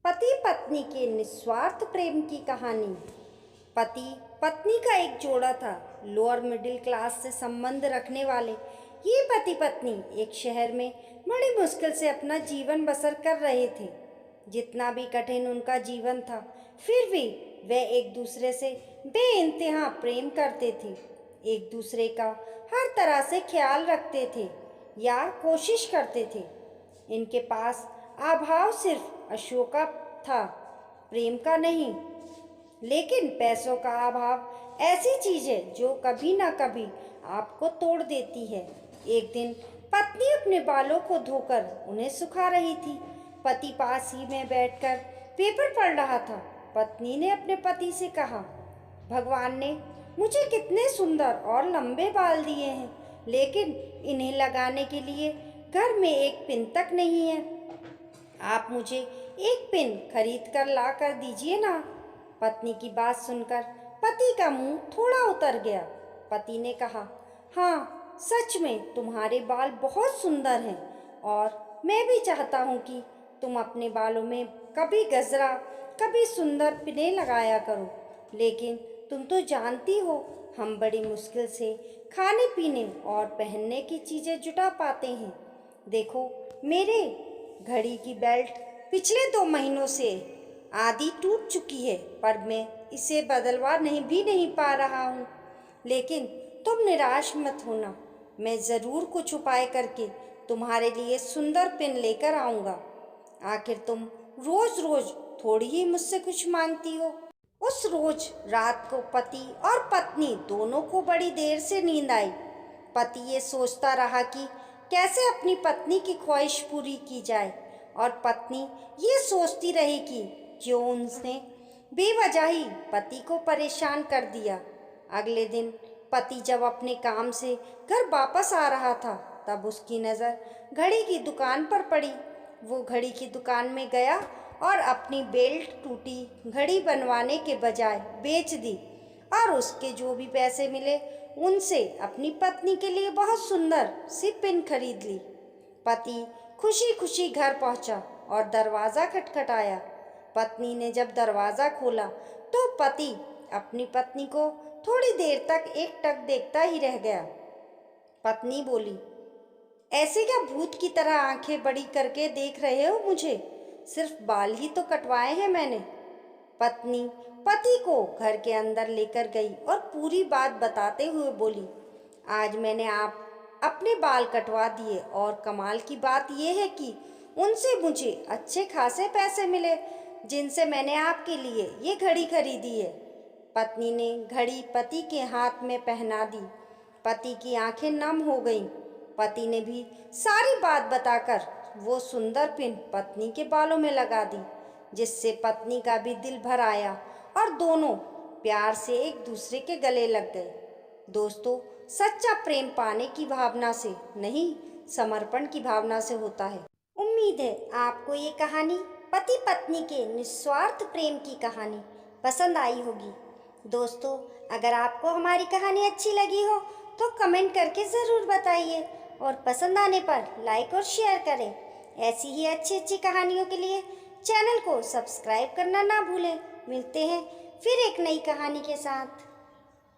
पति पत्नी के निस्वार्थ प्रेम की कहानी। पति पत्नी का एक जोड़ा था। लोअर मिडिल क्लास से संबंध रखने वाले ये पति पत्नी एक शहर में बड़ी मुश्किल से अपना जीवन बसर कर रहे थे। जितना भी कठिन उनका जीवन था, फिर भी वे एक दूसरे से बेइंतहा प्रेम करते थे। एक दूसरे का हर तरह से ख्याल रखते थे या कोशिश करते थे। इनके पास अभाव सिर्फ अशोका था, प्रेम का नहीं। लेकिन पैसों का अभाव ऐसी चीज है जो कभी ना कभी आपको तोड़ देती है। एक दिन पत्नी अपने बालों को धोकर उन्हें सुखा रही थी। पति पास ही में बैठकर पेपर पढ़ रहा था। पत्नी ने अपने पति से कहा, भगवान ने मुझे कितने सुंदर और लंबे बाल दिए हैं, लेकिन इन्हें लगाने के लिए घर में एक पिन तक नहीं है। आप मुझे एक पिन खरीद कर ला कर दीजिए ना। पत्नी की बात सुनकर पति का मुंह थोड़ा उतर गया। पति ने कहा, हाँ, सच में तुम्हारे बाल बहुत सुंदर हैं और मैं भी चाहता हूँ कि तुम अपने बालों में कभी गजरा, कभी सुंदर पिने लगाया करो। लेकिन तुम तो जानती हो, हम बड़ी मुश्किल से खाने पीने और पहनने की चीज़ें जुटा पाते हैं। देखो, मेरे घड़ी की बेल्ट पिछले 2 महीनों से आधी टूट चुकी है, पर मैं इसे बदलवा नहीं पा रहा हूँ। लेकिन तुम निराश मत होना, मैं ज़रूर कुछ उपाय करके तुम्हारे लिए सुंदर पिन लेकर आऊँगा। आखिर तुम रोज़ रोज़ थोड़ी ही मुझसे कुछ मांगती हो। उस रोज रात को पति और पत्नी दोनों को बड़ी देर से नींद आई। पति ये सोचता रहा कि कैसे अपनी पत्नी की ख्वाहिश पूरी की जाए, और पत्नी ये सोचती रही कि क्यों उसने बेवजह ही पति को परेशान कर दिया। अगले दिन पति जब अपने काम से घर वापस आ रहा था, तब उसकी नज़र घड़ी की दुकान पर पड़ी। वो घड़ी की दुकान में गया और अपनी बेल्ट टूटी घड़ी बनवाने के बजाय बेच दी, और उसके जो भी पैसे मिले उनसे अपनी पत्नी के लिए बहुत सुंदर सी पिन खरीद ली। पति खुशी खुशी घर पहुंचा और दरवाज़ा खटखटाया। पत्नी ने जब दरवाज़ा खोला तो पति अपनी पत्नी को थोड़ी देर तक एकटक देखता ही रह गया। पत्नी बोली, ऐसे क्या भूत की तरह आंखें बड़ी करके देख रहे हो मुझे? सिर्फ बाल ही तो कटवाए हैं मैंने। पत्नी पति को घर के अंदर लेकर गई और पूरी बात बताते हुए बोली, आज मैंने आप अपने बाल कटवा दिए, और कमाल की बात यह है कि उनसे मुझे अच्छे खासे पैसे मिले, जिनसे मैंने आपके लिए ये घड़ी खरीदी है। पत्नी ने घड़ी पति के हाथ में पहना दी। पति की आंखें नम हो गईं। पति ने भी सारी बात बताकर वो सुंदर पिन पत्नी के बालों में लगा दी, जिससे पत्नी का भी दिल भर आया और दोनों प्यार से एक दूसरे के गले लग गए। दोस्तों, सच्चा प्रेम पाने की भावना से नहीं, समर्पण की भावना से होता है। उम्मीद है आपको ये कहानी, पति पत्नी के निस्वार्थ प्रेम की कहानी, पसंद आई होगी। दोस्तों, अगर आपको हमारी कहानी अच्छी लगी हो तो कमेंट करके ज़रूर बताइए, और पसंद आने पर लाइक और शेयर करें। ऐसी ही अच्छी अच्छी कहानियों के लिए चैनल को सब्सक्राइब करना ना भूलें। मिलते हैं फिर एक नई कहानी के साथ।